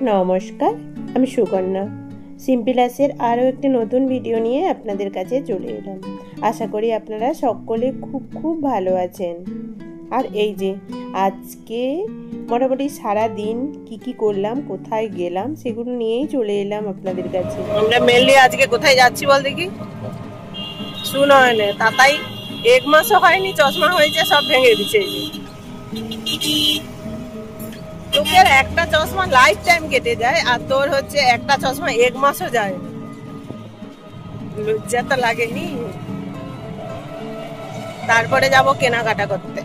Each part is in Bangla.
নমস্কার, আমি সুকন্যা। সিম্পলাসের আরও একটি নতুন ভিডিও নিয়ে আপনাদের কাছে চলে এলাম। আশা করি আপনারা সকলে খুব ভালো আছেন। আর এই যে আজকে মোটামুটি সারা দিন কি করলাম, কোথায় গেলাম, সেগুলো নিয়েই চলে এলাম আপনাদের কাছে। আমরা মেনলি আজকে কোথায় যাচ্ছি বল দেখি। সুনয়নে তাতাই 1 মাসও হয়নি, চশমা হয়েছে, সব ভেঙে দিচ্ছে। লোকের একটা চশমা লাইফ টাইম কেটে যায়, আর তোর হচ্ছে একটা চশমা 1 মাসও যায়। লজ্জা তো লাগেনি। তারপরে যাব কেনাকাটা করতে,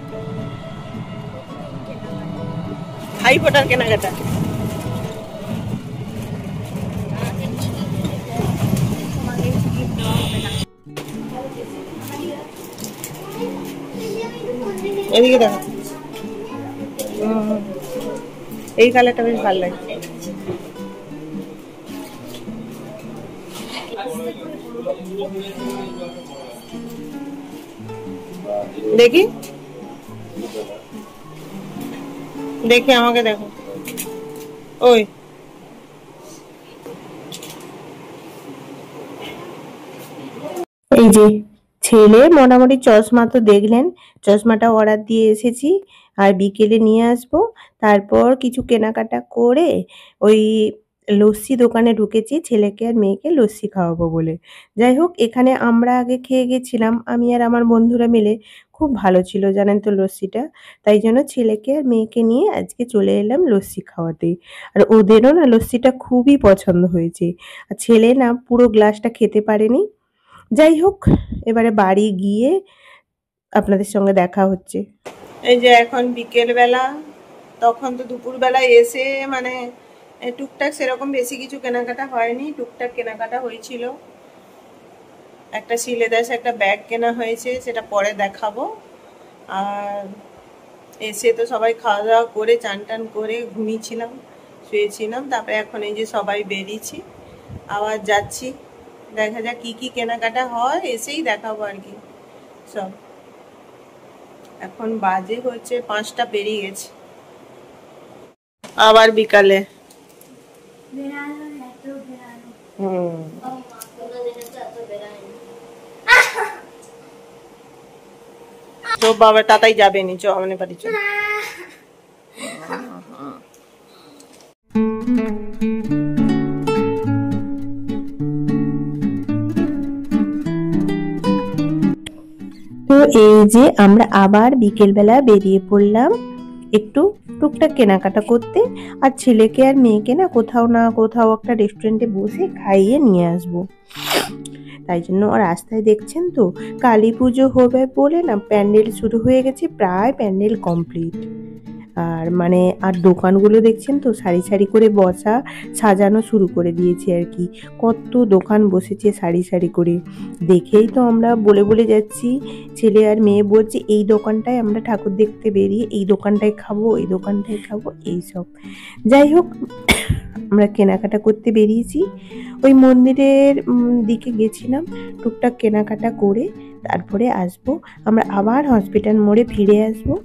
ভাইফোঁটার কেনাকাটা। এদিকে দেখো, এই কালারটা বেশ ভালো লাগে। দেখি দেখি আমাকে দেখো। ওই এই যে ছেলে মোটামুটি চশমা তো দেখলেন, চশমাটা অর্ডার দিয়ে এসেছি, আর বিকেলে নিয়ে আসবো। তারপর কিছু কেনাকাটা করে ওই লস্যি দোকানে ঢুকেছি, ছেলেকে আর মেয়েকে লস্যি খাওয়াবো বলে। যাই হোক, এখানে আমরা আগে খেয়ে গেছিলাম, আমি আর আমার বন্ধুরা মিলে। খুব ভালো ছিল জানেন তো লস্যিটা। তাই জন্য ছেলেকে আর মেয়েকে নিয়ে আজকে চলে এলাম লস্যি খাওয়াতে। আর ওদেরও না লস্যিটা খুবই পছন্দ হয়েছে। আর ছেলে না পুরো গ্লাসটা খেতে পারেনি। যাই হোক, এবারে বাড়ি গিয়ে আপনাদের সঙ্গে দেখা হচ্ছে। এই যে এখন বিকেল বেলা, তখন তো দুপুর বেলা এসে মানে টুকটাক সেরকম বেশি কিছু কেনাকাটা হয়নি, টুকটাক কেনাকাটা হয়েছিল। একটা সিলেদাস একটা ব্যাগ কেনা হয়েছে, সেটা পরে দেখাবো। আর এসে তো সবাই খাওয়া দাওয়া করে চান টান করে ঘুমিয়েছিলাম, শুয়েছিলাম। তারপরে এখন এই যে সবাই বেরিয়েছি, আবার যাচ্ছি। দেখা যাক কি কেনাকাটা হয়, এসেই দেখাবো আর কি সব। এখন বাজে হচ্ছে 5টা পেরিয়ে গেছে। আবার বিকালে তো বাবা তাতাই যাবে নি, চ আমাদের বাড়ি চ। তো এই যে আমরা আবার বিকেলবেলা বেরিয়ে পড়লাম একটু টুকটাক কেনাকাটা করতে। আর ছেলেকে আর মেয়েকে না কোথাও একটা রেস্টুরেন্টে বসে খাইয়ে নিয়ে আসবো। তাই জন্য রাস্তায় দেখছেন তো কালী পুজো হবে বলে না প্যান্ডেল শুরু হয়ে গেছে, প্রায় প্যান্ডেল কমপ্লিট। আর দোকানগুলো দেখছেন তো সারি সারি করে বসা, সাজানো শুরু করে দিয়েছে আর কি। কত দোকান বসেছে সারি সারি করে, দেখেই তো আমরা বলে যাচ্ছি। ছেলে আর মেয়ে বলছে এই দোকানটায় আমরা ঠাকুর দেখতে বেরিয়ে এই দোকানটায় খাবো, এই দোকানটায় খাবো, এইসব। যাই হোক, আমরা কেনাকাটা করতে বেরিয়েছি, ওই মন্দিরের দিকে গেছিলাম। টুকটাক কেনাকাটা করে তারপরে আসবো। আমরা আবার হসপিটাল মোড়ে ফিরে আসবো,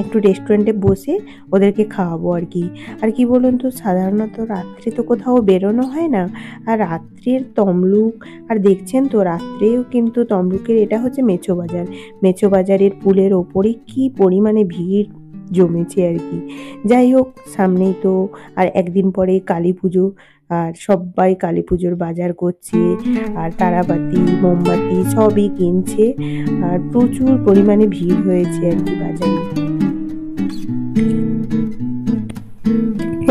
একটু রেস্টুরেন্টে বসে ওদেরকে খাওয়াবো আর কি। আর কি বলুন তো, সাধারণত রাত্রে তো কোথাও বেরোনো হয় না। আর রাত্রের তমলুক, আর দেখছেন তো রাত্রেও কিন্তু তমলুকের এটা হচ্ছে মেছো বাজার। মেছো বাজারের পুলের ওপরে কি পরিমাণে ভিড় জমেছে আর কি। যাই হোক, সামনেই তো আর একদিন পরে কালী পুজো, আর সবাই কালী পুজোর বাজার করছে, আর তারাবাতি মোমবাতি সবই কিনছে, আর প্রচুর পরিমাণে ভিড় হয়েছে আর কি বাজারে।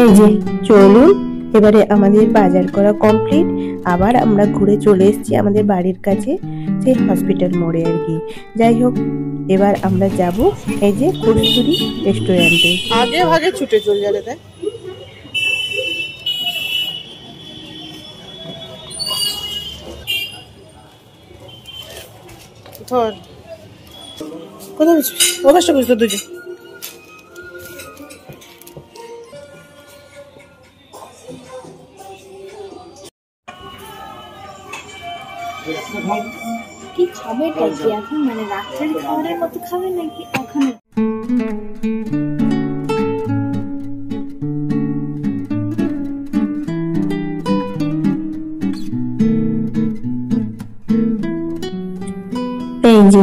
এই যে চলুন, এবারে আমাদের বাজার করা কমপ্লিট। আবার আমরা ঘুরে চলে এসেছি আমাদের বাড়ির কাছে, সেই হসপিটাল মোড়ে আর কি। যাই হোক, এবার আমরা যাব এই যে কস্তুরী রেস্টুরেন্টে। আগে ভাগে ছুটে চলে যাবে। তাই ধর কোথায় অবশ্যই বুঝতো দুজন। কি খাবে কি এখন, মানে রাত্রের খাবারের মতো খাবে নাকি এখন? এই যে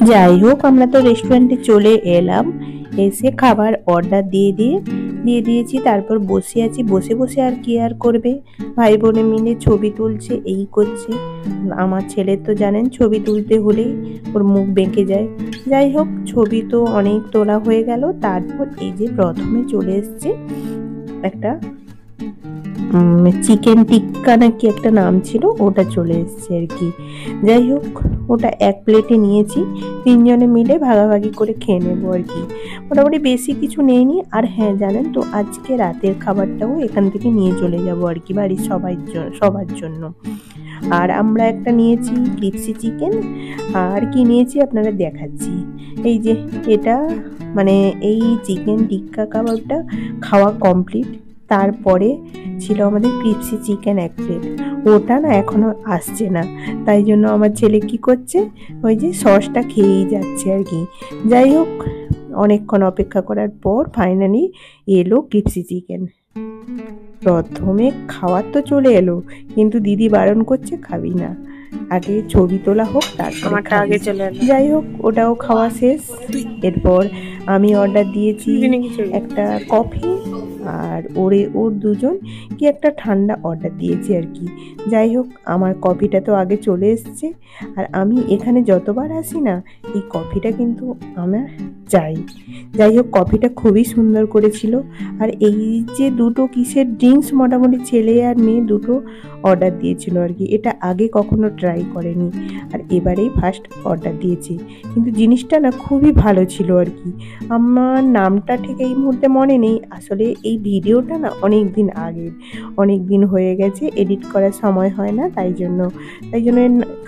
যাই হোক, আমরা তো রেস্টুরেন্টে চলে এলাম, এসে খাবার অর্ডার দিয়ে দিয়েছি। তারপর বসে আছি, বসে বসে আর কি আর করবে, ভাই বোনে মিলে ছবি তুলছে, এই করছে। আমার ছেলে তো জানেন ছবি তুলতে হলেই ওর মুখ বেঁকে যায়। যাই হোক, ছবি তো অনেক তোলা হয়ে গেল। তারপর এই যে প্রথমে চলে এসছে একটা চিকেন টিক্কা নাকি একটা নাম ছিল, ওটা চলে এসছে আর কি। যাই হোক, ওটা এক প্লেটে নিয়েছি, তিনজনে মিলে ভাগাভাগি করে খেয়ে নেবো আর কি। মোটামুটি বেশি কিছু নেইনি। আর হ্যাঁ জানেন তো, আজকে রাতের খাবারটাও এখান থেকে নিয়ে চলে যাব আর কি, বাড়ির সবার জন্য। আর আমরা একটা নিয়েছি ক্রিপসি চিকেন, আর কি নিয়েছি আপনারা দেখাচ্ছি। এই যে এটা মানে এই চিকেন টিক্কা কাবাবটা খাওয়া কমপ্লিট। তারপরে ছিল আমাদের ক্রিপসি চিকেন এক প্লেট, ওটা না এখনো আসছে না। তাই জন্য আমার ছেলে কি করছে, ওই যে সসটা খেয়েই যাচ্ছে আর কি। যাই হোক, অনেকক্ষণ অপেক্ষা করার পর ফাইনালি এলো ক্রিপসি চিকেন। প্রথমে খাওয়ার তো চলে এলো, কিন্তু দিদি বারণ করছে খাবি না, আগে ছবি তোলা হোক তারপর আগে চলে এলো। যাই হোক, ওটাও খাওয়া শেষ। এরপর আমি অর্ডার দিয়েছি একটা কফি, আর ওর দুজন কি একটা ঠান্ডা অর্ডার দিয়েছি আর কি। যাই হোক, আমার কফিটা তো আগে চলে এসছে। আর আমি এখানে যতবার আসি না, এই কফিটা কিন্তু আমার চাই। যাই হোক, কফিটা খুবই সুন্দর করেছিল। আর এই যে দুটো কিসের ড্রিঙ্কস, মোটামুটি ছেলে আর মেয়ে দুটো অর্ডার দিয়েছিল আর কি। এটা আগে কখনো ট্রাই করেনি, আর এবারেই ফার্স্ট অর্ডার দিয়েছি। কিন্তু জিনিসটা না খুবই ভালো ছিল আর কি। আমার নামটা ঠিক এই মুহূর্তে মনে নেই, আসলে এই ভিডিওটা না অনেক দিন হয়ে গেছে, এডিট করার সময় হয় না, তাই জন্য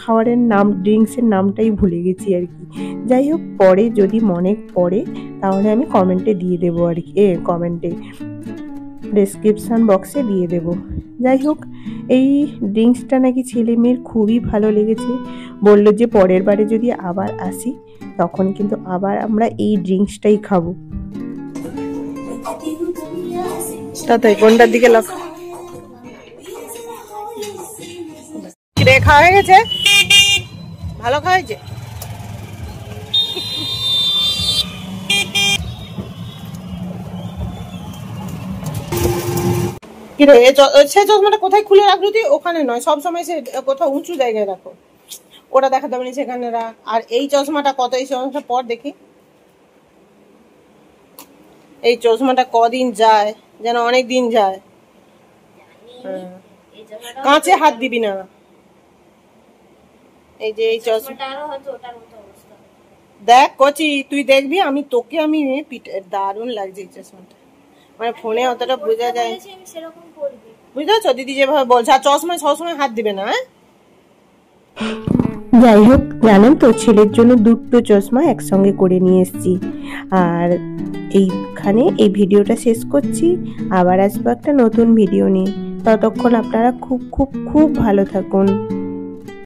খাবারের নাম, ড্রিঙ্কসের নামটাই ভুলে গেছি আর কি। যাই হোক, পরে যদি মনে পড়ে তাহলে আমি কমেন্টে দিয়ে দেবো আর কি, কমেন্টে ডেসক্রিপশন বক্সে দিয়ে দেব। যাই হোক, এই ড্রিঙ্কসটা নাকি ছেলে মেয়ের খুবই ভালো লেগেছে, বললো যে পরের বারে যদি আবার আসি তখন কিন্তু আবার আমরা এই ড্রিঙ্কসটাই খাবো। তাই কোনটার দিকে লক্ষ্য খাওয়া হয়ে গেছে, ভালো খাওয়াইছে। কিরে সে চশমাটা কোথায় খুলে রাখলো তুই? ওখানে নয়, সবসময় সে কোথাও উঁচু জায়গায় রাখো, ওটা দেখাতে পারি সেখানে রাখ। আর এই চশমাটা কত, এই চশমাটা পর দেখি, এই চশমাটা কদিন যায় যেন, অনেক দিন যায়। কাঁচে হাত দিবি না। এই যে এই চশমাটা দেখ কচি, তুই দেখবি, আমি তোকে আমি দারুণ লাগছে এই চশমাটা, মানে ফোনে অতটা বোঝা যায়, বুঝতে পারছো দিদি যেভাবে বলছে। আর চশমায় সবসময় হাত দিবে না। যাই হোক, জানেন তো, ছেলের জন্য দুটো চশমা একসঙ্গে করে নিয়ে এসেছি। আর এইখানে এই ভিডিওটা শেষ করছি, আবার আসবো একটা নতুন ভিডিও নিয়ে। ততক্ষণ আপনারা খুব খুব খুব ভালো থাকুন।